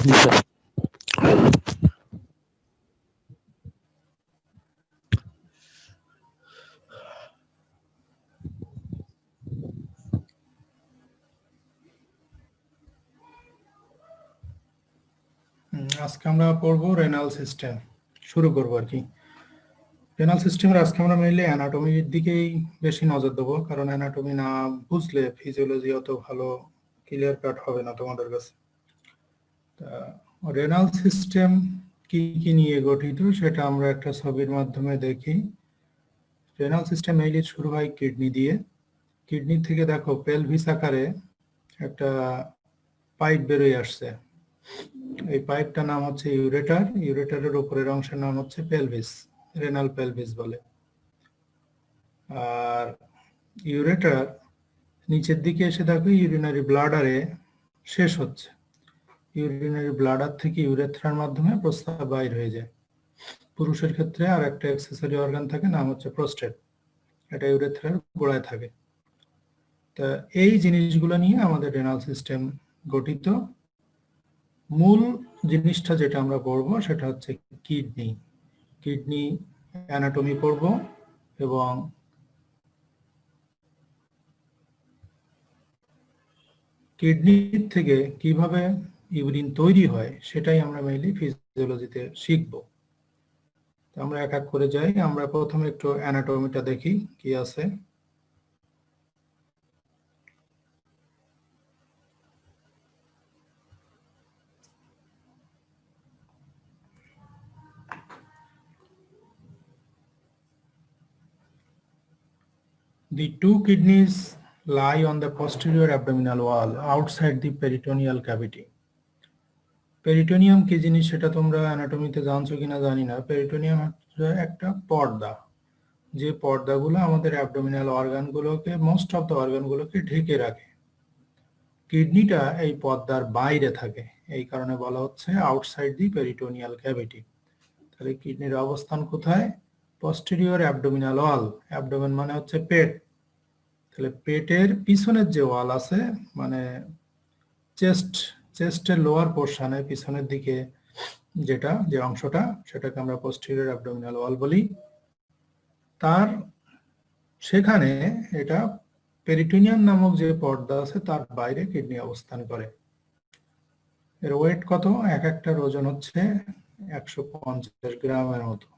আজকে আমরা পড়বো রেনাল সিস্টেম। শুরু করবো আর কি। রেনাল সিস্টেমের আজকে আমরা মেইনলি অ্যানাটমির দিকেই বেশি নজর দেবো, কারণ অ্যানাটমি না বুঝলে ফিজিওলজি অত ভালো ক্লিয়ার কাট হবে না তোমাদের কাছে। রেনাল সিস্টেম কি কি নিয়ে গঠিত সেটা আমরা একটা ছবির মাধ্যমে দেখি। রেনাল সিস্টেম মেইনলি শুরু হয় কিডনি দিয়ে। কিডনি থেকে দেখো পেলভিস আকারে একটা পাইপ বেরোয় আসছে। এই পাইপটার নাম হচ্ছে ইউরেটার। ইউরেটারের উপরের অংশের নাম হচ্ছে পেলভিস, রেনাল পেলভিস বলে। আর ইউরেটার নিচের দিকে এসে দেখো ইউরিনারি ব্লাডারে শেষ হচ্ছে। ইউরিনারি ব্লাডার থেকে ইউরেথ্রার মাধ্যমে প্রস্রাব বাইর হয়ে যায়। পুরুষের ক্ষেত্রে আর একটা অ্যাক্সেসরি অর্গান থাকে, নাম হচ্ছে প্রোস্টেট। এটা ইউরেথ্রার গোড়ায় থাকে। তা এই জিনিসগুলো নিয়ে আমাদের রেনাল সিস্টেম গঠিত। মূল জিনিসটা যেটা আমরা পড়বো সেটা হচ্ছে কিডনি। কিডনি অ্যানাটমি পড়ব এবং কিডনি থেকে কিভাবে ইউরিন তৈরি হয় সেটাই আমরা মেইনলি ফিজিওলজিতে শিখব। তো আমরা এক এক করে যাই। আমরা প্রথমে একটু অ্যানাটমিটা দেখি কি আছে। The two kidneys lie on the posterior abdominal wall outside the peritoneal cavity. Peritoneum কি জিনিস সেটা তোমরা অ্যানাটমিতে জানছো কিনা জানি না। পেরিটোনিয়াম হচ্ছে একটা পর্দা, যে পর্দাগুলো আমাদের অ্যাবডোমিনাল অর্গানগুলোকে, মোস্ট অফ দ্য অর্গানগুলোকে ঢেকে রাখে। কিডনিটা এই পর্দার বাইরে থাকে, এই কারণে বলা হচ্ছে আউটসাইড দি পেরিটোনিয়াল ক্যাভিটি। তাহলে কিডনির অবস্থান কোথায়? পস্টেরিয়র অ্যাবডোমিনাল ওয়াল। অ্যাবডোমেন মানে হচ্ছে পেট। তাহলে পেটের পিছনের যে ওয়াল আছে, মানে চেস্টের লোয়ার পোর্শনে পিছনের দিকে যেটা যে অংশটা, সেটাকে আমরা পোস্টেরিয়র অ্যাবডোমিনাল ওয়াল বলি। তার সেখানে এটা পেরিটোনিয়াম নামক যে পর্দা আছে তার বাইরে কিডনি অবস্থান করে। এর ওয়েট কত? এক একটার ওজন হচ্ছে 150 গ্রামের মতো।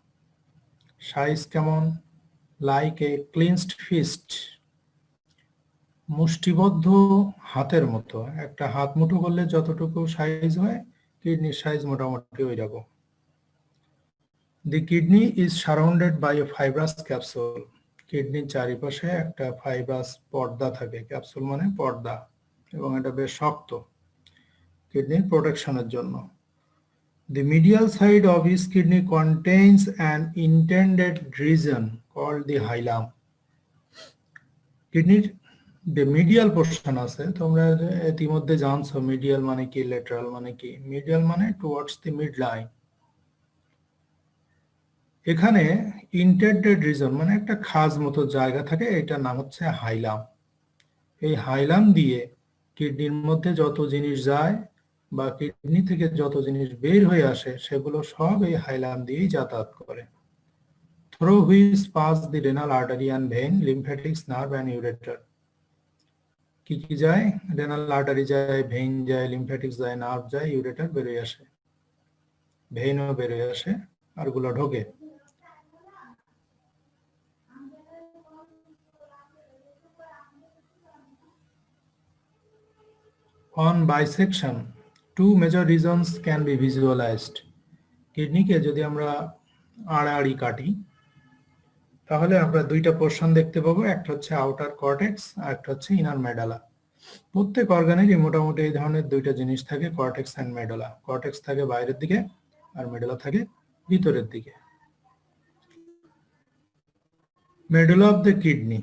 সাইজ কেমন? লাইক এ ক্লিনসড ফিস্ট, মুষ্টিবদ্ধ হাতের মতো। একটা হাত মুঠো করলে যতটুকু সাইজ হয়, কিডনির সাইজ মোটামুটি ওই রকম। The kidney is surrounded by a fibrous capsule. কিডনির চারিপাশে একটা ফাইব্রাস পর্দা থাকে। ক্যাপসুল মানে পর্দা, এবং এটা বেশ শক্ত কিডনির প্রোটেকশনের জন্য। The medial side of his kidney contains an indented region called the hilum. কিডনির যে মিডিয়াল পোর্শন আছে, তোমরা ইতিমধ্যে জানছো মিডিয়াল মানে কি, ল্যাটারাল মানে কি। মিডিয়াল মানে টুয়ার্ডস দি মিড লাইন। এখানে ইন্টেন্ডেড রিজন মানে একটা খাজ মতো জায়গা থাকে, এটার নাম হচ্ছে হাইলাম। এই হাইলাম দিয়ে কিডনির মধ্যে যত জিনিস যায় বা কিডনি থেকে যত জিনিস বের হয়ে আসে, সেগুলো সব এই হাইলাম দিয়েই যাতায়াত করে। Through which pass the renal artery and vein, lymphatics, nerve and ureter. কি কি যায়? রেনাল আর্টারি যায়, ভেইন যায়, লিম্ফ্যাটিক্স যায়, নার্ভ যায়, ইউরেটার বেরোয় আসে, ভেইনও বেরোয় আসে, আর গুলো ঢোকে। On bisection, two major regions can be visualized. কিডনিকে যদি আমরা আড়াআড়ি কাটি, তাহলে আমরা দুইটা পোর্শন দেখতে পাবো। একটা হচ্ছে আউটার কর্টেক্স আর একটা হচ্ছে ইনার মেডালা। প্রত্যেক অর্গানেরই মোটামুটি এই ধরনের দুইটা জিনিস থাকে, কর্টেক্স এন্ড মেডালা। কর্টেক্স থাকে বাইরের দিকে আর মেডালা থাকে ভিতরের দিকে। মেডুলা অফ দ্য কিডনি,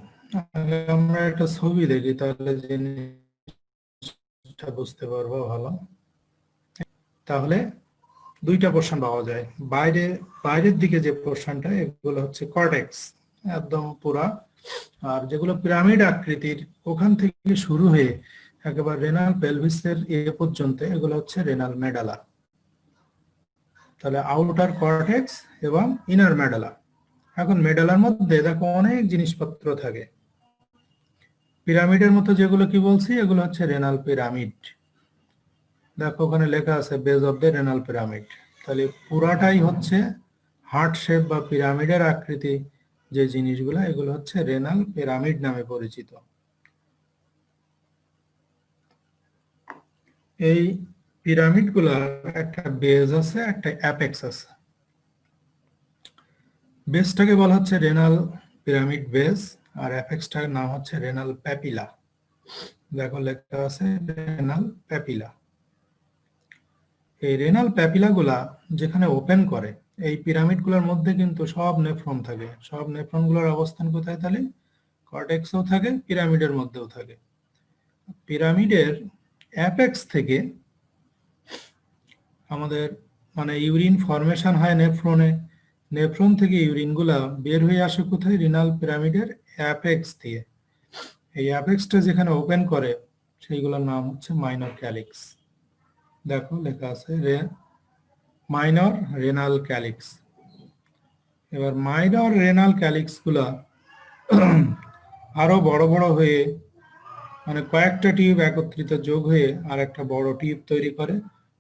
আমরা একটা ছবি দেখি তাহলে জিনিসটা বুঝতে পারবো ভালো। তাহলে দুইটা পোর্শন পাওয়া যায়। বাইরের দিকে যে পোর্শনটা, এগুলো হচ্ছে কর্টেক্স একদম পুরা। আর যেগুলো পিরামিড আকৃতির, ওখান থেকে শুরু হয়ে একেবারে রেনাল পেলভিসের এ পর্যন্ত, এগুলো হচ্ছে রেনাল মেডালা। তাহলে আউটার কর্টেক্স এবং ইনার মেডালা। এখন মেডালার মধ্যে দেখো অনেক জিনিসপত্র থাকে। পিরামিডের মতো যেগুলো কি বলছি, এগুলো হচ্ছে রেনাল পিরামিড। দেখো ওখানে লেখা আছে base of the renal pyramid. তাহলে পুরাটাই হচ্ছে হার্ট শেপ বা পিরামিডের আকৃতি যে জিনিসগুলো, এগুলো হচ্ছে রেনাল পিরামিড নামে পরিচিত। এই পিরামিডগুলোর একটা বেজ আছে, একটা অ্যাপেক্স আছে। বেসটাকে বলা হচ্ছে রেনাল পিরামিড বেস, আর অ্যাপেক্সটার নাম হচ্ছে রেনাল প্যাপিলা। দেখো লেখা আছে রেনাল প্যাপিলা। এই রেনাল প্যাপিলাগুলা যেখানে ওপেন করে, এই পিরামিডগুলোর মধ্যে কিন্তু সব নেফ্রন থাকে। সব নেফ্রনগুলোর অবস্থান কোথায়? তাহলে কর্টেক্সেও থাকে, পিরামিডের মধ্যেও থাকে। পিরামিডের অ্যাপেক্স থেকে আমাদের মানে ইউরিন ফরমেশন হয় নেফ্রনে। নেফ্রন থেকে ইউরিনগুলা বের হয়ে আসে কোথায়? রিনাল পিরামিডের অ্যাপেক্স দিয়ে। এই অ্যাপেক্সটা যেখানে ওপেন করে সেইগুলোর নাম হচ্ছে মাইনর ক্যালিক্স। দেখো লেখা আছে মাইনর রেনাল ক্যালিক্স। এবার মাইনর রেনাল ক্যালিক্স গুলা আরো বড় বড় হয়ে মানে কয়েকটা টিউব একত্রিত যোগ হয়ে আর একটা বড় টিউব তৈরি করে,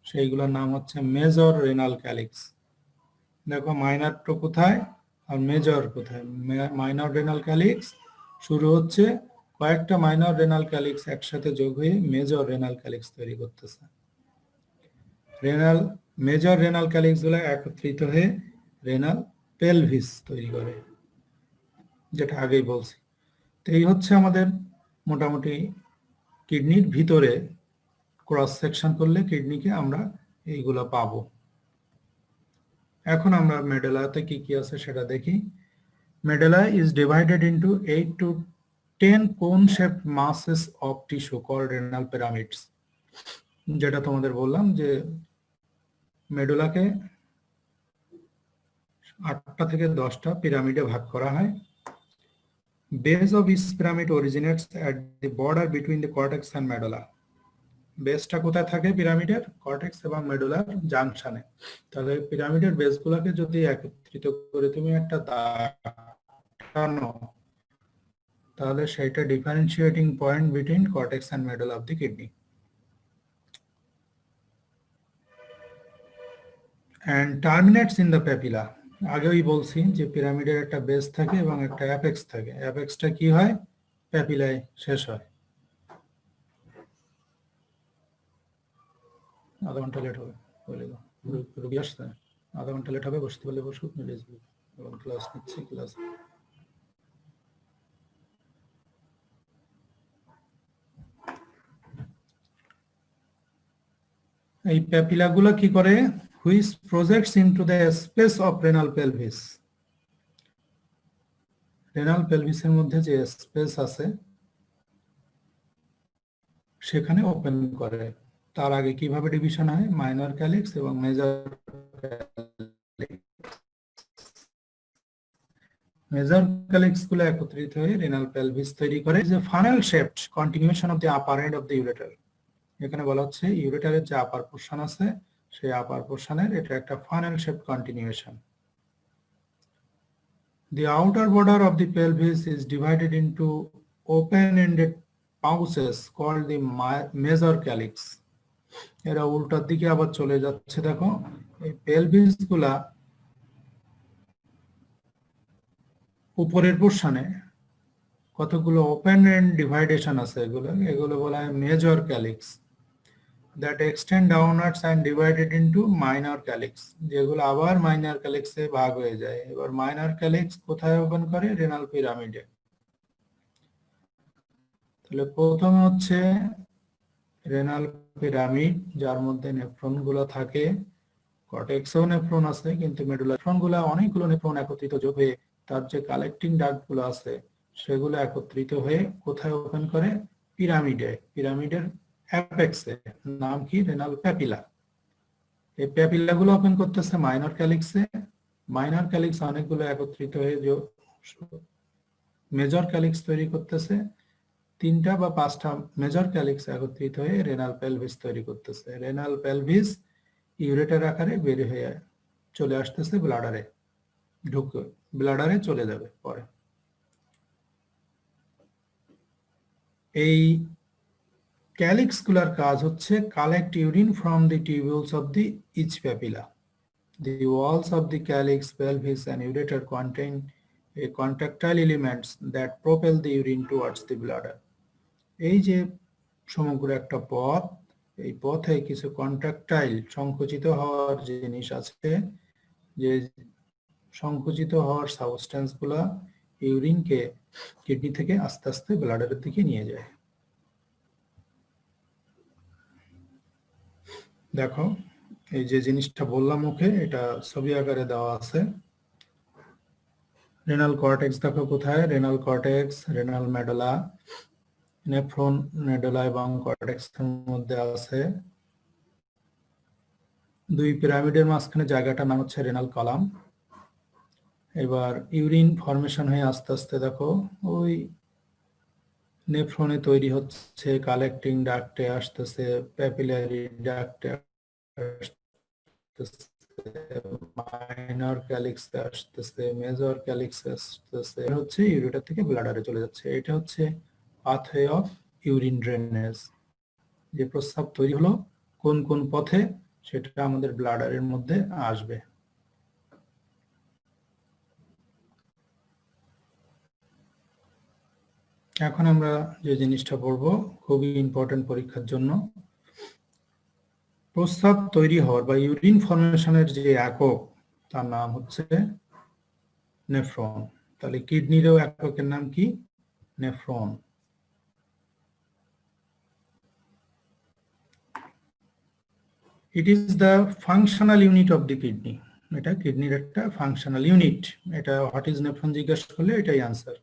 সেইগুলোর নাম হচ্ছে মেজর রেনাল ক্যালিক্স। দেখো মাইনর তো কোথায় আর মেজর কোথায়? মাইনর রেনাল ক্যালিক্স শুরু হচ্ছে, কয়েকটা মাইনর রেনাল ক্যালিক্স একসাথে যোগ হয়ে মেজর রেনাল ক্যালিক্স তৈরি করতেছে। রেনাল মেজর রেনাল ক্যালিক্স গুলো একত্রিত হয়ে রেনাল পেলভিস তৈরি করে, যেটা আগেই বলছি। তো এই হচ্ছে আমাদের মোটামুটি কিডনির ভিতরে ক্রস সেকশন করলে কিডনিকে আমরা এইগুলো পাবো। এখন আমরা মেডেলাতে কি কি আছে সেটা দেখি। Medulla is divided into 8 to 10 cone-shaped masses of tissue called renal pyramids. যেটা তোমাদের বললাম যে মেডুলাকে 8টা থেকে 10টা পিরামিডে ভাগ করা হয়। Base of each pyramid originates at the border between the cortex and medulla. বেসটা কোথায় থাকে পিরামিডের? কর্টেক্স এবং মেডুলার জাংশনে। তাহলে পিরামিডের বেসগুলোকে যদি একত্রিত করে তুমি একটা দাগ টানো, তাহলে সেটা differentiating point between cortex and medulla of the kidney. And terminates in the papilla. আগেই বলছি যে পিরামিডের একটা বেস থাকে এবং একটা অ্যাপেক্স থাকে। অ্যাপেক্সটা কি হয়? প্যাপিলায় শেষ হয়। আধা ঘন্টা লেট হবে, বলে দাও। রুগী আসছে, আধা ঘন্টা লেট হবে, বসতে পারলে বসুক, এবং ক্লাস নিচ্ছে ক্লাস। এই প্যাপিলাগুলো কি করে? Which projects into the space of renal pelvis. Renal পেলভিসের মধ্যে যে স্পেস আছে সেখানে ওপেন করে। তার আগে কিভাবে ডিভিশন হয়? মাইনর ক্যালিক্স এবং মেজর ক্যালিক্স। মেজর ক্যালিক্স গুলো একত্রিত হয়ে রেনাল পেলভিস তৈরি করে। যে funnel shaped continuation of the upper end of the ureter. এখানে বলা হচ্ছে ইউরেটারের যে আপার পোরশন আছে সেই আপার পোরশনের এটা একটা funnel shaped continuation. The outer border of the pelvis is divided into open-ended pouches called the major calyx. এরা উল্টার দিকে আবার চলে যাচ্ছে। দেখো এই পেলভিস গুলা উপরের পোরশনে কতগুলো ওপেন এন্ড ডিভাইডেশন আছে, এগুলো বলা হয় major calyx, that extend downwards and divided into minor calyx, যেগুলো আবার মাইনর ক্যালিক্সে ভাগ হয়ে যায়। এবার মাইনর ক্যালিক্স কোথায় ওপেন করে? রেনাল পিরামিডে। তাহলে প্রথমে হচ্ছে রেনাল পিরামিড, যার মধ্যে নেফ্রন গুলো থাকে। কর্টেক্সেও নেফ্রন আছে, কিন্তু মেডুলা নেফ্রন গুলো অনেকগুলো নেফ্রন একত্রিত যোগ হয়ে তার যে কালেক্টিং ডাক্ট গুলো আছে সেগুলো একত্রিত হয়ে কোথায় ওপেন করে? পিরামিডে। পিরামিডের অ্যাপেক্সে, নাম কি? Renal papilla. এই প্যাপিলা গুলো ওপেন করতেছে মাইনর ক্যালিক্সে। মাইনর ক্যালিক্স অনেকগুলো একত্রিত হয়ে মেজর ক্যালিক্স তৈরি করতেছে। 3টা বা 5টা মেজর ক্যালিক্স একত্রিত হয়ে রেনাল পেলভিস তৈরি করতেছে। রেনাল পেলভিস ইউরেটার আকারে বের হয়ে চলে আসতেছে ব্লাডারে, ঢুকে ব্লাডারে চলে যাবে পরে। এই ক্যালিক্সগুলার কাজ হচ্ছে collect urine from the tubules of the each papilla. The walls of the calyx, pelvis, and ureter contain a contractile elements that propel the urine towards the bladder. এই যে সমগ্র একটা পথ, এই পথে কিছু কন্ট্রাক্টাইল সংকুচিত হওয়ার জিনিস আছে, যে সংকুচিত হওয়ার সাবস্টেন্স গুলা ইউরিনকে কিডনি থেকে আস্তে আস্তে ব্লাডারের দিকে নিয়ে যায়। দেখো এই যে জিনিসটা বললাম মুখে, এটা ছবি আকারে দেওয়া আছে। রেনাল কর্টেক্স দেখো কোথায়, renal cortex, renal medulla, nephron medulla এবং কর্টেক্সের মধ্যে আছে। দুই পিরামিডের মাঝখানে জায়গাটার নাম হচ্ছে রেনাল কলাম। এবার ইউরিন ফরমেশন হয়ে আস্তে আস্তে দেখো ওই নেফ্রনে তৈরি হচ্ছে, কালেক্টিং ডাক্টে আসতেছে, প্যাপিলারি ডাক্টে আসতেছে, মাইনর ক্যালিক্সে আসতেছে, মেজর ক্যালিক্সে আসতেছে, হচ্ছে ইউরেটার থেকে ব্লাডারে চলে যাচ্ছে। এটা হচ্ছে পাথওয়ে অফ ইউরিন ড্রেনেজ। যে প্রস্রাব তৈরি হলো কোন কোন পথে, সেটা আমাদের ব্লাডারের মধ্যে আসবে। এখন আমরা যে জিনিসটা পড়বো খুবই ইম্পর্টেন্ট পরীক্ষার জন্য, প্রস্রাব তৈরি হওয়ার বা ইউরিন ফরমেশনের যে একক তার নাম হচ্ছে নেফ্রন। তাহলে কিডনিরও এককের নাম কি? Nephron. It is the functional unit of the kidney. এটা কিডনির একটা ফাংশনাল ইউনিট। এটা হোয়াট ইজ নেফ্রন জিজ্ঞেস করলে এটাই answer.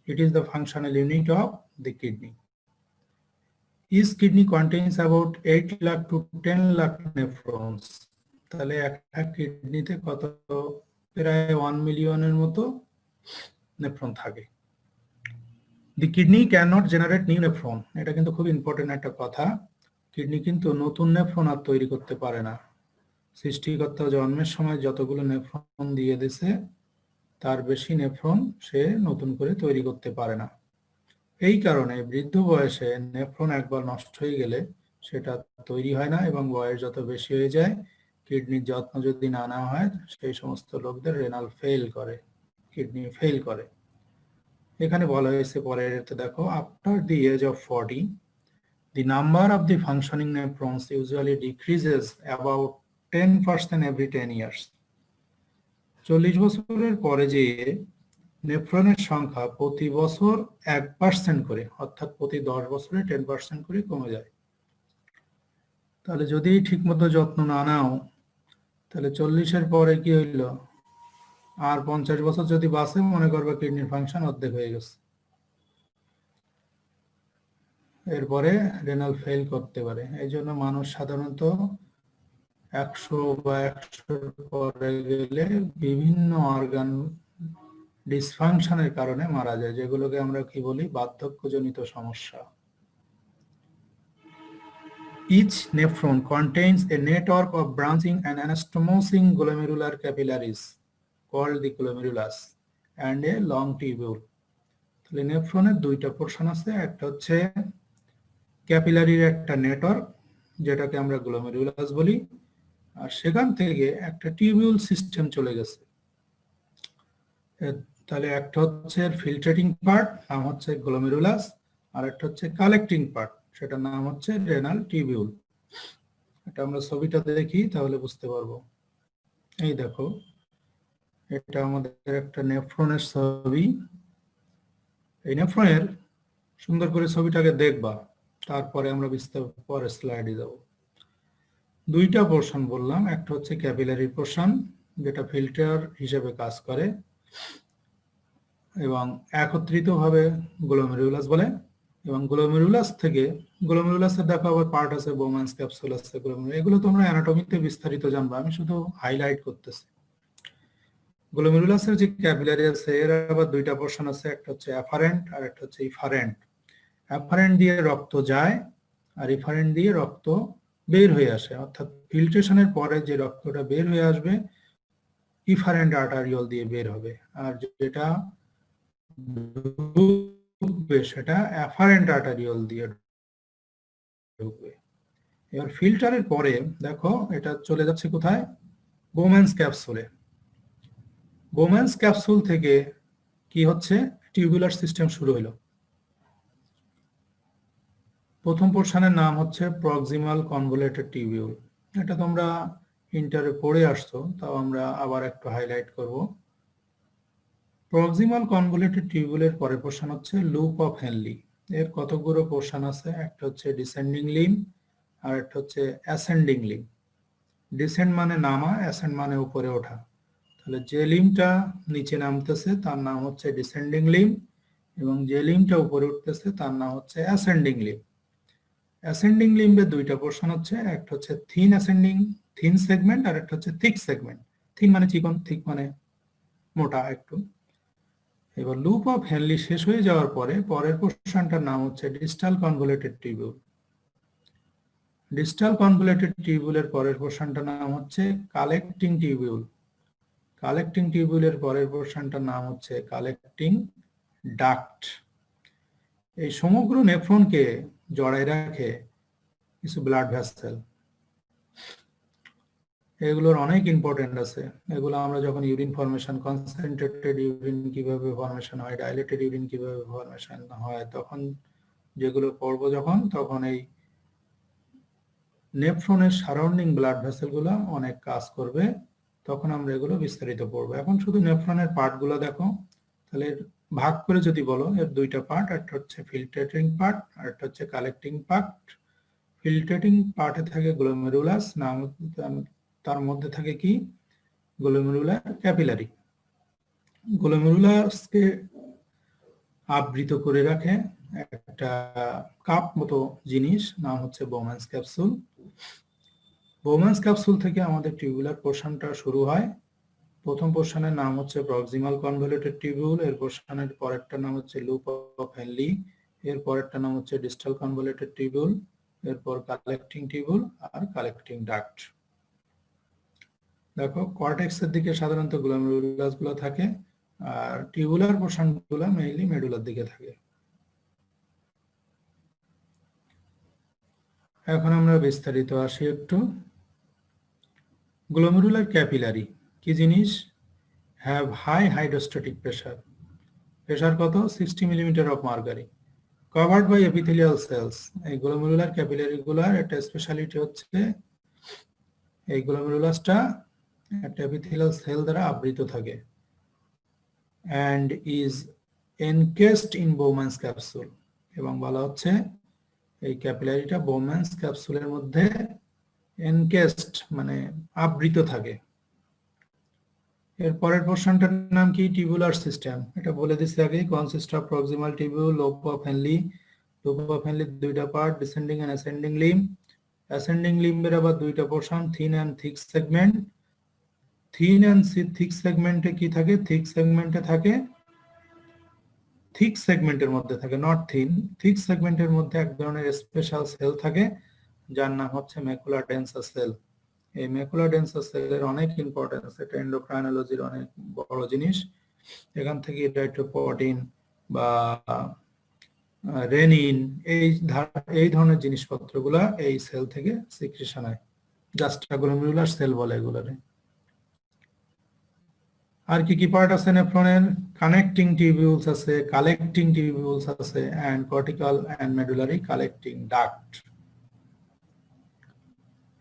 It is the functional unit of the kidney. Each kidney contains about 8 lakh to 10 lakh nephrons. তাহলে একটা কিডনিতে কত, প্রায় 1 মিলিয়নের মতো নেফ্রন থাকে। The kidney cannot generate new nephron. এটা কিন্তু খুব ইম্পর্টেন্ট একটা কথা। কিডনি কিন্তু নতুন নেফ্রন আর তৈরি করতে পারে না। সৃষ্টিকর্তা জন্মের সময় যতগুলো নেফ্রন দিয়ে দিয়েছে তার বেশি নেফ্রন সে নতুন করে তৈরি করতে পারে না। এই কারণে বৃদ্ধ বয়সে নেফ্রন একবার নষ্ট হয়ে গেলে সেটা তৈরি হয় না, এবং বয়স যত বেশি হয়ে যায়, কিডনির যত্ন যদি না নেওয়া হয়, সেই সমস্ত লোকদের রেনাল ফেল করে, কিডনি ফেল করে। এখানে বলা হয়েছে পরেরতে দেখো, after the age of 40 the number of the functioning nephrons usually decreases about 10% every 10 years. 40 বছরের পরে যে নেফ্রনের সংখ্যা প্রতি বছর 1% করে, অর্থাৎ প্রতি 10 বছরে 10% করে কমে যায়। তাহলে যদি ঠিকমতো যত্ন না নাও, তাহলে 40-এর পরে কি হইল, আর 50 বছর যদি বাঁচে, মনে করবে কিডনির ফাংশন অর্ধেক হয়ে গেছে, এরপরে রেনাল ফেল করতে পারে। এই জন্য মানুষ সাধারণত 100 বা 100-এর পরে গেলে বিভিন্ন অর্গান ডিসফাংশনের কারণে মারা যায়, যেগুলোকে আমরা কি বলি, বার্ধক্যজনিত সমস্যা। Each nephron contains a network of branching and anastomosing glomerular capillaries called the glomerulus and a long tubule. তাহলে নেফ্রনের দুইটা পোরশন আছে, একটা হচ্ছে ক্যাপিলারির একটা নেটওয়ার্ক যেটাকে আমরা গ্লোমেরুলাস বলি, আর সেখান থেকে একটা টিউবিউল সিস্টেম চলে গেছে। তাহলে একটা হচ্ছে ফিল্ট্রেটিং পার্ট, নাম হচ্ছে গ্লোমেরুলাস, আর একটা হচ্ছে কালেক্টিং পার্ট, সেটার নাম হচ্ছে রেনাল টিউবিউল। এটা আমরা ছবিটা দেখি তাহলে বুঝতে পারবো। এই দেখো, এটা আমাদের একটা নেফ্রনের ছবি। এই নেফ্রনের সুন্দর করে ছবিটাকে দেখবা, তারপরে আমরা পরের স্লাইডে যাব। দুইটা পোরশন বললাম, একটা হচ্ছে ক্যাপিলারি পোরশন যেটা ফিল্টার হিসেবে কাজ করে এবং একত্রিতভাবে গ্লোমেরুলাস বলে, এবং গ্লোমেরুলাস থেকে, গ্লোমেরুলাসের দেখো আবার পার্ট আছে, বোম্যান্স ক্যাপসুল আছে, এগুলো তোমরা অ্যানাটমিতে বিস্তারিত জানবা, আমি শুধু হাইলাইট করতেছি। গ্লোমেরুলাসের যে ক্যাপিলারি আছে এর আবার দুইটা পোরশন আছে, একটা হচ্ছে অ্যাফারেন্ট আর একটা হচ্ছে ইফারেন্ট। অ্যাফারেন্ট দিয়ে রক্ত যায় আর ইফারেন্ট দিয়ে রক্ত বের হয়ে আসে, অর্থাৎ ফিল্ট্রেশনের পরে যে রক্তটা বের হয়ে আসবে ইফারেন্ট আর্টারিওল দিয়ে বের হবে, আর যেটা ঢুকবে সেটা অ্যাফারেন্ট আর্টারিওল দিয়ে ঢুকবে। এবার ফিল্টারের পরে দেখো এটা চলে যাচ্ছে কোথায়, বোম্যান্স ক্যাপসুলে। বোম্যান্স ক্যাপসুল থেকে কি হচ্ছে, টিউবুলার সিস্টেম শুরু হলো। প্রথম পোর্শনের নাম হচ্ছে প্রক্সিমাল কনভলিউটেড টিউবিউল। এটা তোমরা ইন্টারে পড়ে আসছো, তাও আমরা আবার একটু হাইলাইট করব। প্রক্সিমাল কনভলিউটেড টিউবিউলের পরের পোর্শন হচ্ছে লুপ অফ হেনলি। এর কতগুলো পোর্শন আছে, একটা হচ্ছে ডিসেন্ডিং লিম আর একটা হচ্ছে অ্যাসেন্ডিং লিম। ডিসেন্ড মানে নামা, অ্যাসেন্ড মানে উপরে ওঠা। তাহলে যে লিমটা নিচে নামতেছে তার নাম হচ্ছে ডিসেন্ডিং লিম, এবং যে লিমটা উপরে উঠতেছে তার নাম হচ্ছে অ্যাসেন্ডিং লিম। অ্যাসেন্ডিং লিম্বের দুইটা পোর্শন হচ্ছে, একটা হচ্ছে থিন সেগমেন্ট আর একটা হচ্ছে থিক সেগমেন্ট। থিন মানে চিকন, থিক মানে মোটা একটু। এবার লুপ অফ হেনলি শেষ হয়ে যাওয়ার পরে পরের পোর্শনটার নাম হচ্ছে distal convoluted tubule. Distal convoluted টিউবিউলের পরের পোর্শনটার নাম হচ্ছে কালেক্টিং টিউবিউল। কালেক্টিং টিউবিউলের পরের পোর্শনটার নাম হচ্ছে কালেক্টিং ডাক্ট। এই সমগ্র নেফ্রনকে জড়ায় রাখে কিছু ব্লাড ভেসেল। এগুলোর অনেক ইম্পর্টেন্ট আছে। এগুলো আমরা যখন ইউরিন ফর্মেশন, কনসেন্ট্রেটেড ইউরিন কিভাবে ফর্মেশন হয়, ডাইলেটেড ইউরিন কিভাবে ফর্মেশন হয়, তখন যেগুলো পড়বো যখন, তখন এই নেফ্রনের সারাউন্ডিং ব্লাড ভেসেলগুলো অনেক কাজ করবে, তখন আমরা এগুলো বিস্তারিত পড়বো। এখন শুধু নেফ্রনের পার্টগুলো দেখো। তাহলে ভাগ করে যদি বলো, এর দুইটা পার্ট, একটা হচ্ছে ফিল্ট্রেটিং পার্ট আর একটা হচ্ছে কালেক্টিং পার্ট। ফিল্ট্রেটিং পার্টে থাকে গ্লোমেরুলাস, নাম তার মধ্যে থাকে কি, গ্লোমেরুলার ক্যাপিলারি। গ্লোমেরুলাসকে আবৃত করে রাখে একটা কাপ মতো জিনিস, নাম হচ্ছে বোম্যান্স ক্যাপসুল। বোম্যান্স ক্যাপসুল থেকে আমাদের টিউবুলার পোর্শনটা শুরু হয়। প্রথম পোর্শনের নাম হচ্ছে প্রক্সিমাল কনভলিউটেড টিউবিউল, এর পোর্শনের পরেরটার নাম হচ্ছে লুপ অফ হেনলি, এর পরেরটার নাম হচ্ছে ডিস্টাল কনভলিউটেড টিউবিউল, এরপর কালেক্টিং টিউবিউল আর কালেক্টিং ডাক্ট। দেখো কর্টেক্সের দিকে সাধারণত গ্লোমেরুলাস গুলো থাকে, আর টিউবুলার পোর্শন গুলো মেইনলি মেডুলার দিকে থাকে। এখন আমরা বিস্তারিত আসি একটু। গ্লোমেরুলার ক্যাপিলারি কি জিনিস, have high hydrostatic pressure. Pressure কত, 60 millimetre of mercury, covered by epithelial cells. এই গ্লোমেরুলার ক্যাপিলারি গুলার একটা স্পেশালিটি হচ্ছে এই গ্লোমেরুলাসটা একটা এপিথেলিয়াল সেল দ্বারা আবৃত থাকে, and is encased in Bowman's capsule। এবং বলা হচ্ছে এই ক্যাপিলারিটা বোম্যান্স ক্যাপসুলের মধ্যে এনকেসড মানে আবৃত থাকে। এর পরের পোর্শনটার নাম কি, টিউবুলার সিস্টেম। এটা বলে দিচ্ছি আগে, consist of proximal tubule, loop of Henle. Loop of Henle দুইটা part, descending and ascending limb. Ascending লিম্বের আবার দুইটা portion, thin and thick segment. Thin and thick সেগমেন্টে কি থাকে, থিক সেগমেন্টে থাকে, থিক সেগমেন্টের মধ্যে থাকে, নট থিন, থিক সেগমেন্টের মধ্যে এক ধরনের স্পেশাল সেল থাকে যার নাম হচ্ছে ম্যাকুলা ডেন্সা সেল। এই ম্যাকুলা ডেন্সা সেলের অনেক ইম্পর্টেন্স, এটা এন্ডোক্রাইনোলজির অনেক বড় জিনিস। এখান থেকে ইরাইট্রোপয়েটিন বা রেনিন এই ধরনের জিনিসপত্রগুলা এই সেল থেকে সিক্রেশন হয়। জাস্টাগ্লোমেরুলার সেল বলে এগুলারে। আর কি কি পার্ট আছে নেফ্রনের, কানেক্টিং টিউবিউলস আছে, কালেক্টিং টিউবিউলস আছে, and cortical and medullary collecting duct.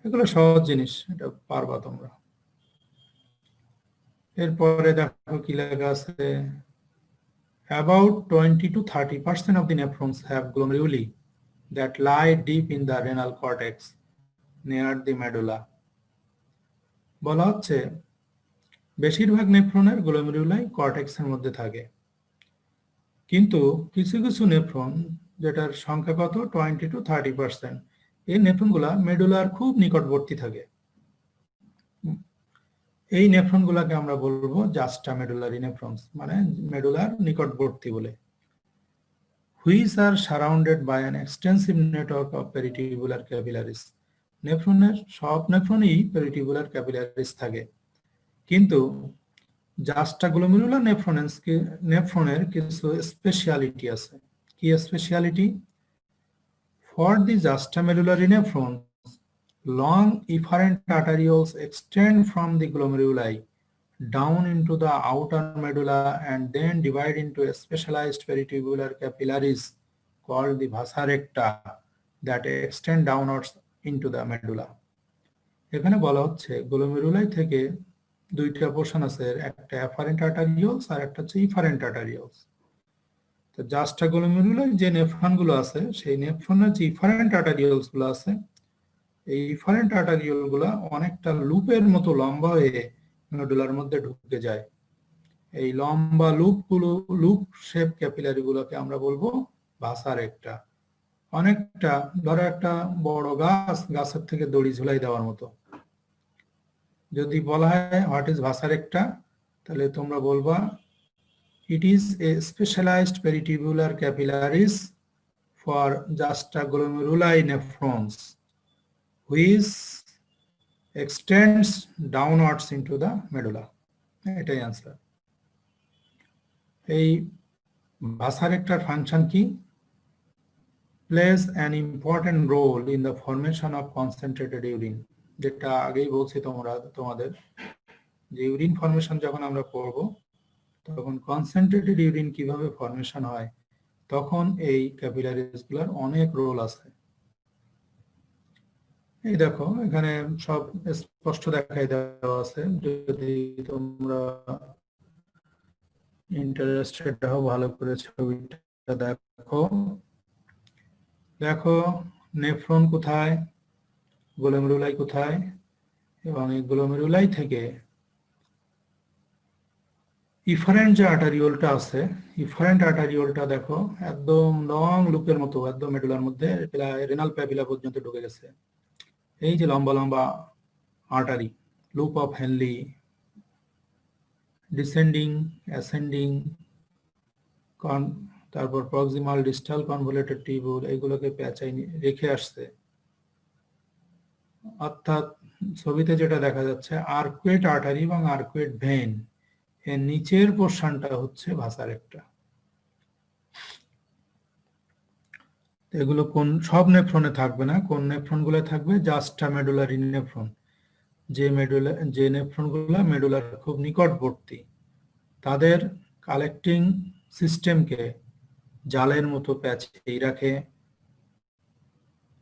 এগুলো সহজ জিনিস, এটা পারবা তোমরা। এরপরে দেখো কি লেখা আছে, about 20 to 30% of the nephrons have glomeruli that lie deep in the renal cortex near the medulla। বলা হচ্ছে বেশিরভাগ নেফ্রনের গ্লোমেরুলাই কর্টেক্সের মধ্যে থাকে, কিন্তু কিছু কিছু নেফ্রন, যেটার সংখ্যা কত, 20 to 30%, এই নেফ্রনগুলা মেডুলার খুব নিকটবর্তী থাকে। এই নেফ্রনগুলাকে আমরা বলবো জাস্টা মেডুলারি নেফ্রনস, মানে মেডুলার নিকটবর্তী বলে। Which are surrounded by an extensive network of peritubular capillaries. নেফ্রনের সব নেফ্রনেই পেরিটিউবুলার ক্যাপিলারিস থাকে, কিন্তু জাস্টাগ্লোমেরুলার নেফ্রনের কিছু স্পেশালিটি আছে। কি speciality? For the juxtamedullary nephrons, long efferent arterioles extend from the glomeruli down into the outer medulla and then divide into a specialized peritubular capillaries called the vasa recta that extend downwards into the medulla. এখানে বলা হচ্ছে গ্লোমেরুলাই থেকে দুইটা portion আছে, একটা afferent আর্টারিওলস আর একটা হচ্ছে efferent আর্টারিওলস। তো জাস্টাগ্লোমেরুলাই যে নেফ্রন গুলো আছে, সেই নেফ্রনের যে ইফারেন্ট আর্টারিওলস গুলো আছে, এই ইফারেন্ট আর্টারিওল গুলা অনেকটা লুপের মতো লম্বা হয়ে মেডুলার মধ্যে ঢুকে যায়। এই লম্বা লুপ শেপ ক্যাপিলারি গুলোকে আমরা বলবো ভাসা রেক্টা। অনেকটা ধরো একটা বড় গাছের থেকে দড়ি ঝুলাই দেওয়ার মতো। যদি বলা হয় হোয়াট ইজ ভাসা রেক্টা, তাহলে তোমরা বলবা it is a specialized peritubular capillaries for juxtaglomerular nephrons which extends downwards into the medulla. এটাই आंसर। এই ভাসা রেক্টার ফাংশন কি? plays an important role in the formation of concentrated urine. যেটা আগেই বলছি তোমাদের যে ইউরিন ফর্মেশন যখন আমরা পড়ব, তখন কনসেন্ট্রেটেড ইউরিন কিভাবে ফর্মেশন হয়, তখন এই ক্যাপিলারিজ গুলোর অনেক রোল আছে। এই দেখো এখানে সব স্পষ্ট দেখাই দেওয়া আছে। যদি তোমরা ইন্টারেস্টেড হও ভালো করে ছবিটা দেখো। দেখো নেফ্রন কোথায়, গ্লোমেরুলাই কোথায়, এবং এই গ্লোমেরুলাই থেকে ইফারেন্ট যে আর্টারিওলটা আছে, ইফারেন্ট আর্টারিওলটা দেখো একদম লং লুপের মতো একদম মেডুলার মধ্যে রেনাল প্যাপিলা পর্যন্ত ঢুকে গেছে। এই যে লম্বা লম্বা artery, loop of Henley, descending, ascending, তারপর প্রক্সিমাল ডিস্টাল কনভলিউটেড টিউবুল, এগুলোকে প্যাঁচাই রেখে আসছে। অর্থাৎ ছবিতে যেটা দেখা যাচ্ছে আর্কুয়েট আর্টারি এবং আর্কুয়েট ভেন, এর নিচের পোর্শনটা হচ্ছে ভাসা রেক্টা। এগুলো কোন সব নেফ্রনে থাকবে না, কোন নেফ্রন গুলো থাকবে? জাস্টা মেডুলারি নেফ্রন, যে নেফ্রন গুলো মেডুলার খুব নিকটবর্তী, তাদের কালেক্টিং সিস্টেমকে জালের মতো প্যাঁচিয়ে রাখে।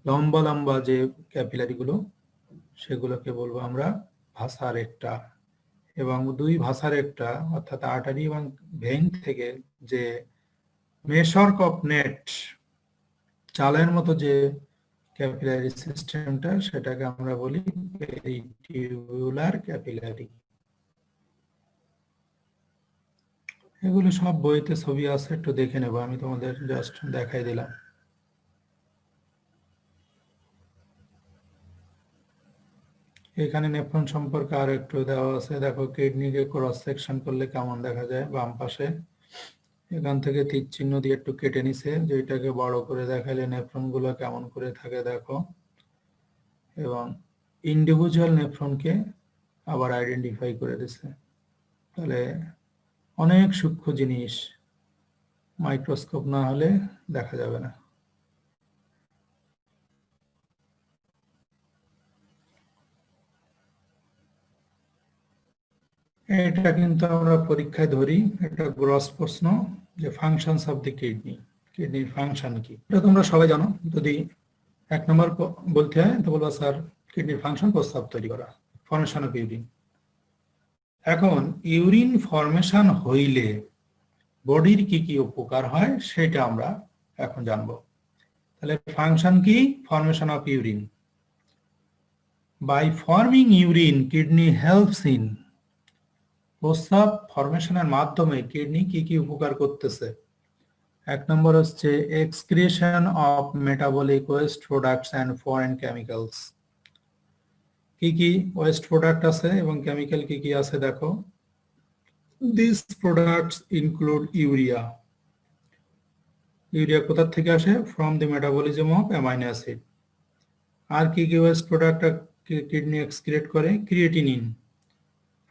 লম্বা লম্বা যে ক্যাপিলারি গুলো, সেগুলোকে বলবো আমরা ভাসা রেক্টা। এবং দুই ভাসা রেক্টা অর্থাৎ আর্টারি এবং ভেইন থেকে যে মেশর্ক অফ নেট, চালের মতো যে ক্যাপিলারি সিস্টেমটা, সেটাকে আমরা বলি পেরিটিউবুলার ক্যাপিলারি। এগুলো সব বইতে ছবি আছে, একটু দেখে নেবো, আমি তোমাদের জাস্ট দেখাই দিলাম। এখানে নেফ্রন সম্পর্কে আর একটু দেওয়া আছে। দেখো কিডনিকে ক্রস সেকশন করলে কেমন দেখা যায় বাম পাশে, এখান থেকে তীর চিহ্ন দিয়ে একটু কেটে নিছে, যেটাকে বড় করে দেখালে নেফ্রন গুলো কেমন করে থাকে দেখো। এবং ইন্ডিভিজুয়াল নেফ্রনকে আবার আইডেন্টিফাই করে দিছে। তাহলে অনেক সূক্ষ্ম জিনিস, মাইক্রোস্কোপ না হলে দেখা যাবে না। এটা কিন্তু আমরা পরীক্ষায় ধরি, এটা গ্রস প্রশ্ন, যে ফাংশনস অফ দি কিডনি, কিডনির ফাংশন কি। এটা তোমরা সবাই জানো। যদি 1 নম্বর বলতে হয় তো বলবো স্যার কিডনির ফাংশন প্রস্রাব তৈরি করা, ফর্মেশন অফ ইউরিন। এখন ইউরিন ফর্মেশন হইলে বডির কি কি উপকার হয় সেটা আমরা এখন জানবো। তাহলে ফাংশন কি? Formation of urine. By forming urine kidney helps in, প্রস্রাব ফর্মেশনের মাধ্যমে কিডনি কি কি উপকার করতেছে। 1 নম্বর হচ্ছে excretion of metabolic waste products and foreign chemicals. কি কি ওয়েস্ট প্রোডাক্ট আছে এবং কেমিক্যাল কি কি আছে দেখো। This products include urea. Urea কোথা থেকে আসে? From the metabolism of amino acid. আর কি কি ওয়েস্ট প্রোডাক্ট কিডনি এক্সক্রিট করে? Creatinine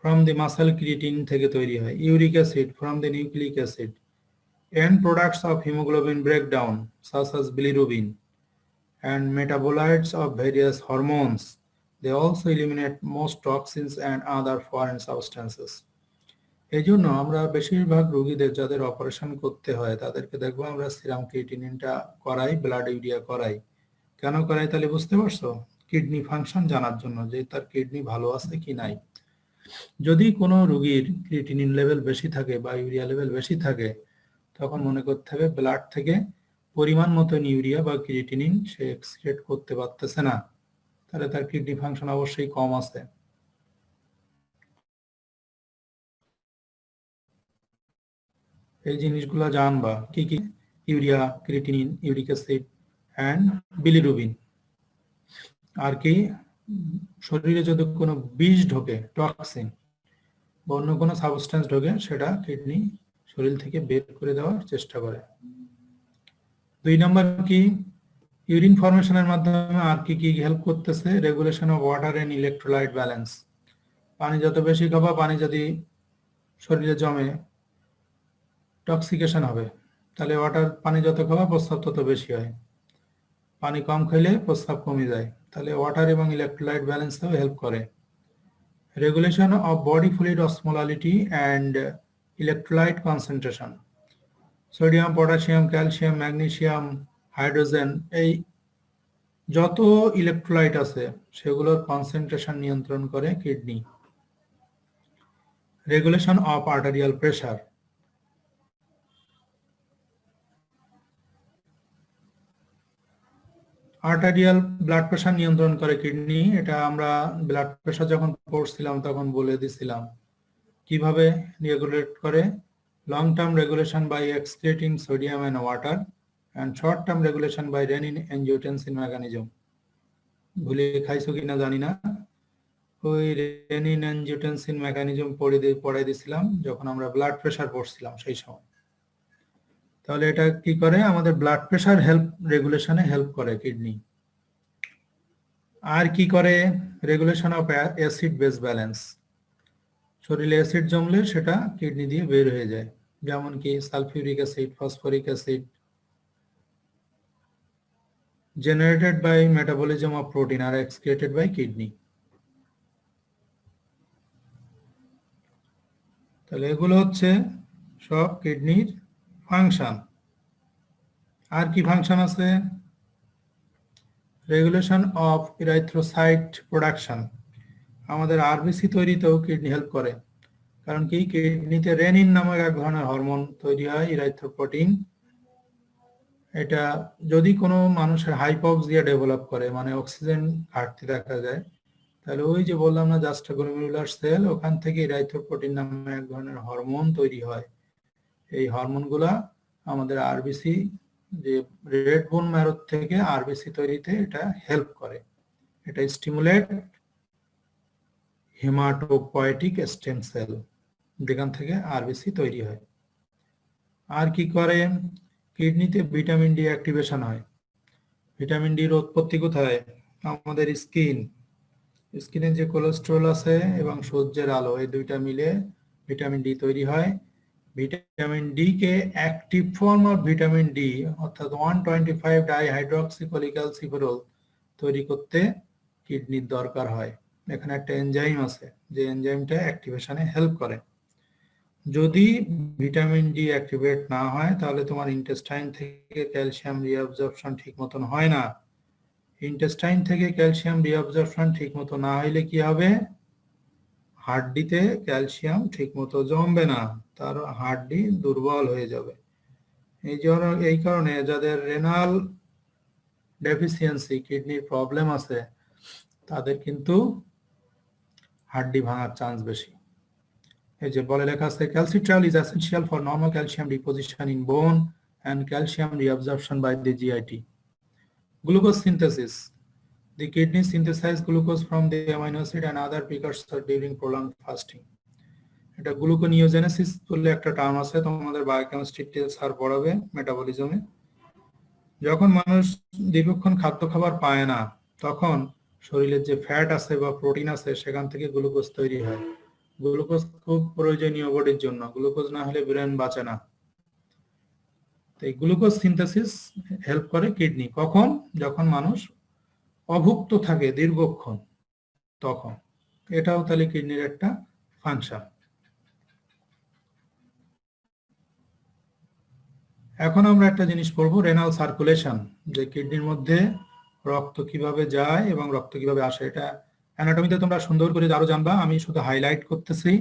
from the muscle creatine থেকে তৈরি হয়, uric acid from the nucleic acid, end products of hemoglobin breakdown such as bilirubin, and metabolites of various hormones. They also eliminate most toxins and other foreign substances. এই জন্য আমরা বেশিরভাগ রোগীদের যাদের operation করতে হয় তাদেরকে দেখবো আমরা সিরাম ক্রিয়েটিনিনটা করাই, ব্লাড ইউরিয়া করাই। কেন করাই তাহলে বুঝতে পারছো? কিডনি ফাংশন জানার জন্য, যে তার কিডনি ভালো আছে কি নাই। যদি কোনো রোগীর ক্রিয়েটিনিন লেভেল বেশি থাকে বা ইউরিয়া লেভেল বেশি থাকে, তখন মনে করতে হবে ব্লাড থেকে পরিমাণ মতো ইউরিয়া বা ক্রিয়েটিনিন সে এক্সক্রিট করতে পারতেছে না, তাহলে তার কিডনি ফাংশন অবশ্যই কম আছে। এই জিনিসগুলো জানবা কি কি, urea, creatinine, uric acid and bilirubin. আর কি, শরীরে যদি কোনো বিষ ঢোকে, টক্সিন বা অন্য কোনো সাবস্টেন্স ঢোকে, সেটা কিডনি শরীর থেকে বের করে দেওয়ার চেষ্টা করে। 2 নম্বর কি, ইউরিন ফর্মেশনের মাধ্যমে আর কি কি হেল্প করতেছে? Regulation of water and electrolyte balance. পানি যত বেশি খাবা, পানি যদি শরীরে জমে টক্সিকেশন হবে, তাহলে পানি যত খাবা প্রস্রাব তত বেশি হয়। পানি কম খাইলে প্রস্রাব কমে যায়, তাহলে ওয়াটার এবং ইলেকট্রোলাইট ব্যালেন্সেও হেল্প করে। Regulation of body fluid osmolarity and electrolyte concentration. Sodium, potassium, calcium, magnesium, hydrogen, এই যত ইলেকট্রোলাইট আছে সেগুলোর কনসেন্ট্রেশন নিয়ন্ত্রণ করে kidney. Regulation of arterial pressure. Arterial blood pressure নিয়ন্ত্রণ করে কিডনি। এটা আমরা ব্লাড প্রেসার যখন পড়ছিলাম তখন বলে দিছিলাম কিভাবে রেগুলেট করে। Long term regulation by excreting sodium and water, and short term regulation by renin-angiotensin mechanism. ভুলে খাইছো কিনা জানি না, ওই renin-angiotensin mechanism পড়াই দিছিলাম যখন আমরা ব্লাড প্রেসার পড়ছিলাম সেই সময়। তাহলে এটা কি করে? আমাদের ব্লাড প্রেসার রেগুলেশনে হেল্প করে কিডনি। আর কি করে? Regulation of acid base balance. শরীরে অ্যাসিড জমলে সেটা কিডনি দিয়ে বের হয়ে যায়, যেমন কি sulphuric acid, phosphoric acid, generated by metabolism of protein are excreted by kidney. তাহলে এগুলো হচ্ছে সব কিডনির ফাংশন। আর কি ফাংশন আছে? Regulation of erythrocyte production. আমাদের আরবিসি তৈরিতেও কিডনি হেল্প করে, কারণ কি কিডনিতে রেনিন নামক এক ধরনের হরমোন তৈরি হয়, ইরাইথ্রোপোয়েটিন। এটা যদি কোনো মানুষের হাইপক্সিয়া ডেভেলপ করে, মানে অক্সিজেন ঘাটতি দেখা যায়, তাহলে ওই যে বললাম না জাস্টাগ্লোমেরুলার সেল, ওখান থেকে ইরাইথ্রোপোয়েটিন নামে এক ধরনের হরমোন তৈরি হয়। এই হরমোনগুলা আমাদের আরবিসি, যে রেড বোন ম্যারো থেকে আরবিসি তৈরিতে এটা হেল্প করে। এটা স্টিমুলেট হেমাটোপয়েটিক স্টেম সেল, যেখান থেকে আরবিসি তৈরি হয়। আর কি করে? কিডনিতে ভিটামিন ডি অ্যাক্টিভেশন হয়। ভিটামিন ডির উৎপত্তি কোথায়? আমাদের স্কিনে যে কোলেস্টেরল আছে এবং সূর্যের আলো, এই দুইটা মিলে ভিটামিন ডি তৈরি হয়। Vitamin D K active form of vitamin D অর্থাৎ 125 ডাইহাইড্রক্সিকলিক্যালসিফেরল তৈরি করতে কিডনির দরকার হয়। এখানে একটা এনজাইম আছে যে এনজাইমটা অ্যাক্টিভেশনে হেল্প করে। যদি ভিটামিন ডি অ্যাক্টিভেট না হয় তাহলে তোমার ইন্টেস্টাইন থেকে ক্যালসিয়াম রিঅ্যাবজর্পশন ঠিক মতন হয় না। ইন্টেস্টাইন থেকে ক্যালসিয়াম রিঅ্যাবজর্পশন ঠিক মতো না হইলে কি হবে? হাড্ডিতে ক্যালসিয়াম ঠিক মতো জমবে না, তার হাড্ডি দুর্বল হয়ে যাবে। এই কারণে যাদের রেনাল ডেফিসিয়েন্সি, কিডনির প্রবলেম আছে, তাদের কিন্তু হাড্ডি ভাঙার চান্স বেশি। এই যে বলে লেখা আছে, calcitriol is essential for normal calcium deposition in bone and calcium reabsorption by the GIT. Glucose synthesis. The kidney synthesize glucose from the amino acid and other precursor during prolonged fasting. এটা gluconeogenesis বলে একটা term আছে, তোমাদের বায়োকেমিস্ট্রিতে sir পড়াবে মেটাবলিজমে। যখন মানুষ দীর্ঘক্ষণ খাদ্য খাবার পায় না, তখন শরীরের যে ফ্যাট আছে বা প্রোটিন আছে সেখান থেকে গ্লুকোজ তৈরি হয়। গ্লুকোজ খুব প্রয়োজনীয় বডির জন্য, গ্লুকোজ না হলে ব্রেন বাঁচে না। তো এই গ্লুকোজ সিনথেসিস হেল্প করে কিডনি, কখন? যখন মানুষ অভুক্ত থাকে দীর্ঘক্ষণ, তখন। এটাও তাহলে কিডনির একটা ফাংশন। এখন আমরা একটা জিনিস পড়বো, রেনাল সার্কুলেশন, যে কিডনির মধ্যে রক্ত কিভাবে যায় এবং রক্ত কিভাবে আসে। এটা অ্যানাটমিতে তোমরা সুন্দর করে আরো জানবা, আমি শুধু হাইলাইট করতেছি,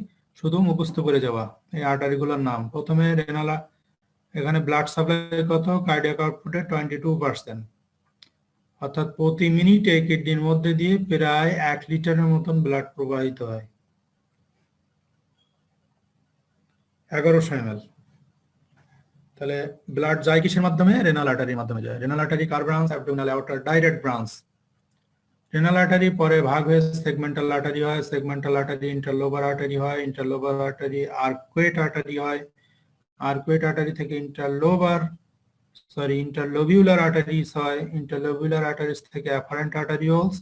শুধু মুখস্থ করে যাওয়া এই আর্টারিগুলোর নাম। প্রথমে রেনাল, এখানে ব্লাড সাপ্লাই কত? কার্ডিয়াক আউটপুটে 22%, অর্থাৎ প্রতি মিনিটে কিডনির মধ্যে দিয়ে প্রায় 1 লিটারের মতন ব্লাড প্রবাহিত হয়, 1100 ml। তাহলে ব্লাড যায় কিসের মাধ্যমে? রেনাল আর্টারির মাধ্যমে যায়। রেনাল আর্টারি কার ব্রাঞ্চ? অ্যাবডোমিনাল অ্যাওর্টার ডাইরেক্ট ব্রাঞ্চ। রেনাল আর্টারি পরে ভাগ হয়ে সেগমেন্টাল আর্টারি হয়, সেগমেন্টাল আর্টারি ইন্টারলোবার আর্টারি হয়, ইন্টারলোবার আর্টারি আর্কুয়েট আর্টারি হয়, আর্কুয়েট আর্টারি থেকে ইন্টারলোবিউলার আর্টারিজ হয়, ইন্টারলোবিউলার আর্টারিজ থেকে অ্যাফারেন্ট আর্টারিওলস,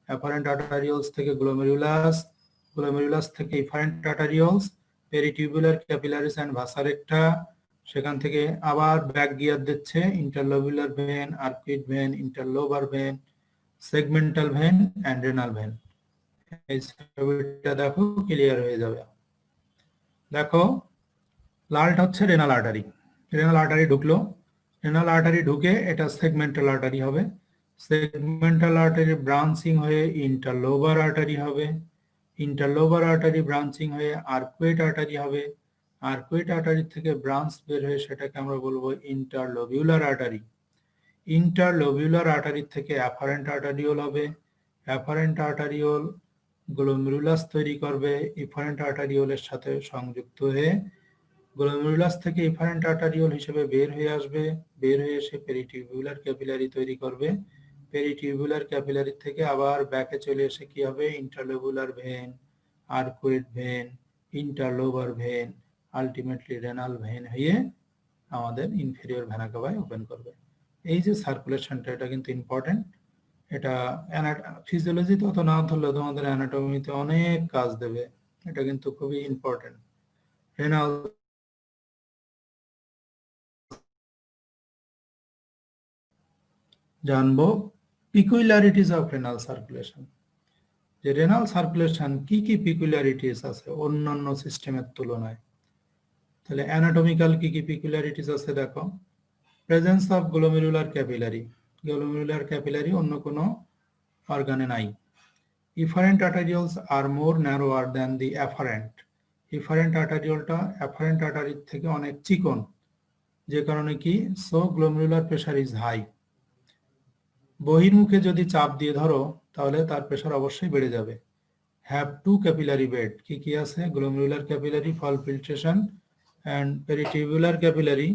অ্যাফারেন্ট আর্টারিওলস থেকে গ্লোমেরুলাস, গ্লোমেরুলাস থেকে efferent arterioles, peritubular capillaries and vasa recta, সেখান থেকে আবার ব্যাক গিয়ার দিচ্ছে interlobular vein, arcuate vein, interlobar vein, segmental vein and renal when. এই ছবিটা দেখো, ক্লিয়ার হয়ে যাবে। দেখো, লালটা হচ্ছে রেনাল আর্টারি। রেনাল আর্টারি ঢুকলো, রেনাল আর্টারি ঢুকে এটা সেগমেন্টাল আর্টারি হবে, সেগমেন্টাল আর্টারি ব্রাঞ্চিং হয়ে ইন্টারলোবার আর্টারি হবে, ইন্টারলোবার আর্টারি ব্রাঞ্চিং হয়ে আর্কুয়েট আর্টারি হবে, আর্কুয়েট আর্টারি থেকে ব্রাঞ্চ বের হয়ে সেটাকে আমরা বলবো ইন্টারলোবিউলার আর্টারি, ইন্টারলোবিউলার আর্টারি থেকে অ্যাফারেন্ট আর্টারিওল হবে, অ্যাফারেন্ট আর্টারিওল গ্লোমেরুলাস তৈরি করবে, ইফারেন্ট আর্টারিওলের সাথে সংযুক্ত হয়ে গ্লোমেরুলাস থেকে ইফারেন্ট আর্টারিওল হিসেবে বের হয়ে আসবে, বের হয়ে এসে পেরিটিউবুলার ক্যাপিলারি তৈরি করবে, পেরিটিউবুলার ক্যাপিলারি থেকে আবার ব্যাকে চলে এসে কি হবে? Interlobular vein, arcuate vein, interlobar vein, ultimately renal vein হয়ে আমাদের ইনফেরিয়র ভেনা কাভায় ওপেন করবে। এই যে সার্কুলেশনটা, এটা কিন্তু ইম্পর্টেন্ট। এটা ফিজিওলজিতে অত না ধরলেও তোমাদের অ্যানাটমিতে অনেক কাজ দেবে, এটা কিন্তু খুবই ইম্পর্টেন্ট। রেনাল জানবো পিকুলারিটিস অফ রেনাল সার্কুলেশন, যে রেনাল সার্কুলেশন কি কি পিকুলারিটিস আছে অন্যান্য সিস্টেমের তুলনায়। তাহলে অ্যানাটমিক্যাল কি কি পিকুলারিটিস আছে দেখো, presence of glomerular capillary, glomerular capillary অন্য কোনো অর্গানে নাই। Efferent arterioles are more narrower than the afferent, efferent আর্টারিওলটা অ্যাফারেন্ট আর্টারির থেকে অনেক চিকন, যে কারণে কি? So glomerular pressure is high. বহির্মুখে যদি চাপ দিয়ে ধরো তাহলে তার প্রেসার অবশ্যই বেড়ে যাবে। হ্যাভ টু ক্যাপিলারি বেড, কি কি আছে? Glomerular capillary for filtration and peritubular capillary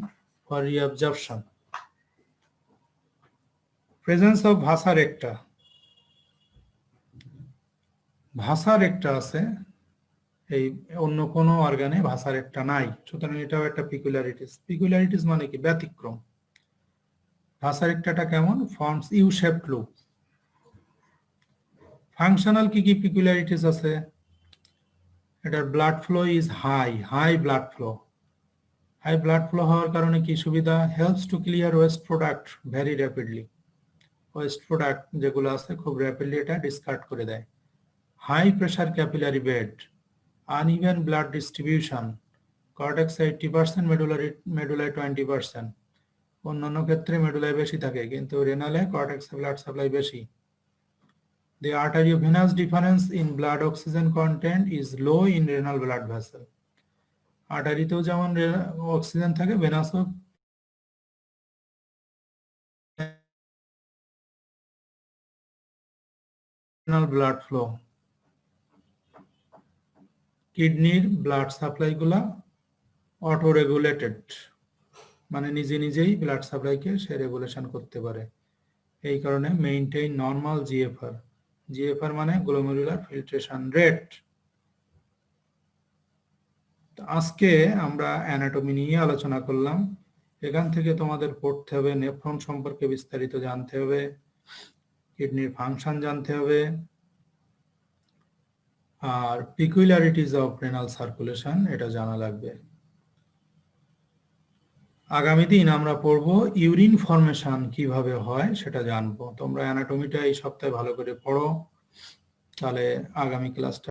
for reabsorption. Presence of vasa recta, ভাসা রেক্টা আছে, এই অন্য কোনো অর্গানে ভাসা রেক্টা নাই, সুতরাং এটাও একটা পিকুলারিটিস। পিকুলারিটিস মানে কি? ব্যতিক্রম। ভাসা রেক্টাটা কেমন? Forms U shaped loop. Functional কি কি পিকুলারিটিস আছে? এটার blood flow is high, high blood flow. High blood flow হওয়ার কারণে কি সুবিধা? Helps to clear waste product very rapidly, waste product যেগুলো আছে খুব র্যাপিডলি এটা ডিসকার্ড করে দেয়। High pressure capillary bed, uneven blood distribution, cortex 80%, মেডুলায় 20%। অন্যান্য ক্ষেত্রে মেডুলায় বেশি থাকে, কিন্তু রেনালে কর্টেক্সে ব্লাড সাপ্লাই বেশি। The arteriovenous difference in blood oxygen content is low in renal blood vessel. আর্টারিতেও যেমন অক্সিজেন থাকে, ভেনাসও renal blood flow। কিডনির ব্লাড সাপ্লাই গুলা অটো রেগুলেটেড, মানে নিজে নিজেই ব্লাড সাপ্লাইকে সে রেগুলেশন করতে পারে। এই কারণে মেইনটেইন নরমাল জিএফআর, জিএফআর মানে গ্লোমেরুলার ফিল্ট্রেশন রেট। আজকে আমরা অ্যানাটমি নিয়ে আলোচনা করলাম, এখান থেকে তোমাদের পড়তে হবে নেফ্রন সম্পর্কে বিস্তারিত জানতে হবে, কিডনির ফাংশন জানতে হবে, আর পিকুলারিটিজ অফ রেনাল সার্কুলেশন এটা জানা লাগবে। আগামী দিন আমরা পড়ব ইউরিন ফর্মেশন কিভাবে হয় সেটা জানবো। তোমরা অ্যানাটমিটা এই সপ্তাহে ভালো করে পড়ো, তাহলে আগামী ক্লাসটা